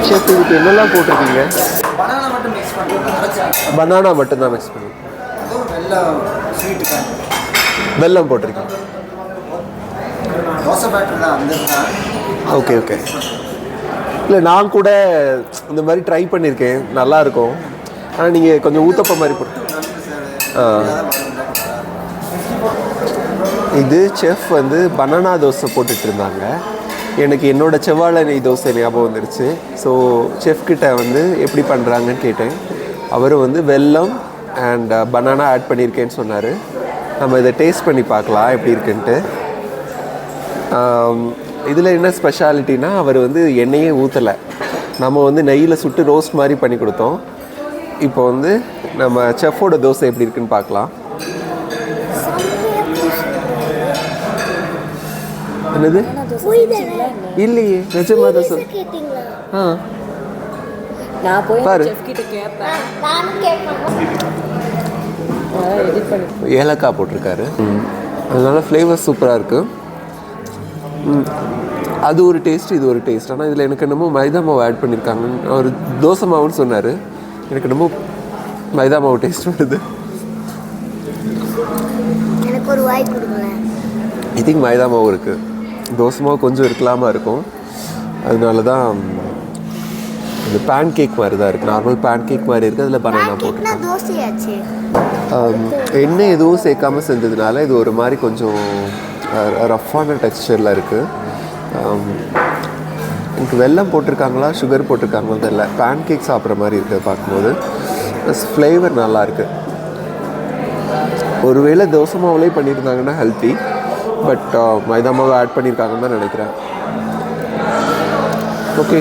Chef இதுக்கு என்னெல்லாம் போட்டிருக்கீங்க? பனானா மட்டும் மிக்ஸ் பண்ணுறோம். பனானா மட்டும்தான் மிக்ஸ் பண்ணி. அதுவும் வெல்லம் ஸ்வீட்டு வெல்லம் போட்டிருக்கீங்க. தோசை பேட்டர் தான் அந்த தான். Okay okay. இல்லை நான் கூட இந்த மாதிரி ட்ரை பண்ணியிருக்கேன், நல்லாயிருக்கும். ஆனால் நீங்கள் கொஞ்சம் ஊத்தப்ப மாதிரி போட்டு. இது செஃப் வந்து பனானா தோசை போட்டுட்டு இருந்தாங்க. எனக்கு என்னோடய செவ்வாழை நெய் தோசை ஞாபகம் வந்துருச்சு. ஸோ செஃப்கிட்ட வந்து எப்படி பண்ணுறாங்கன்னு கேட்டேன். அவர் வந்து வெல்லம் அண்ட் பனானா ஆட் பண்ணியிருக்கேன்னு சொன்னார். நம்ம இதை டேஸ்ட் பண்ணி பார்க்கலாம் எப்படி இருக்குன்ட்டு. இதில் என்ன ஸ்பெஷாலிட்டினா, அவர் வந்து எண்ணெயே ஊற்றலை, நம்ம வந்து நெய்யில் சுட்டு ரோஸ்ட் மாதிரி பண்ணி கொடுத்தோம். இப்போ வந்து நம்ம செஃப்போட தோசை எப்படி இருக்குன்னு பார்க்கலாம். என்னது? இல்லையே, நிஜமா தோசை. பாரு, ஏலக்காய் போட்டிருக்காரு, அதனால ஃப்ளேவர் சூப்பராக இருக்குது. அது ஒரு டேஸ்ட், இது ஒரு டேஸ்ட். ஆனால் இதில் எனக்கு என்னமோ மைதா மாவு ஆட் பண்ணியிருக்காங்க. அவர் தோசை மாவுன்னு சொன்னார், எனக்கு என்னமோ மைதா மாவு டேஸ்ட் வருது. எனக்கு ஒரு வாய் கொடுங்களேன். ஐ திங்க் மைதா மாவு இருக்குது, தோசை மாவு கொஞ்சம் இருக்கலாமா இருக்கும். அதனால தான் இந்த பேன் கேக் மாதிரி தான் இருக்குது, நார்மல் பேன் கேக் மாதிரி இருக்குது. அதில் பனானா போட்டுருக்காங்க. எண்ணெய் எதுவும் சேர்க்காமல் செஞ்சதுனால இது ஒரு மாதிரி கொஞ்சம் ரஃப்பான டெக்ஸ்சரில் இருக்குது. எனக்கு வெல்லம் போட்டிருக்காங்களா சுகர் போட்டிருக்காங்களா தெரியல. பேன் கேக் சாப்பிட்ற மாதிரி இருக்குது பார்க்கும்போது. ப்ளஸ் ஃப்ளேவர் நல்லாயிருக்கு. ஒருவேளை தோசை மாவுலேயே பண்ணியிருந்தாங்கன்னா ஹெல்த்தி, பட் மைதா மாவு ஆட் பண்ணியிருக்காங்கன்னு தான் நினைக்கிறேன். ஓகே.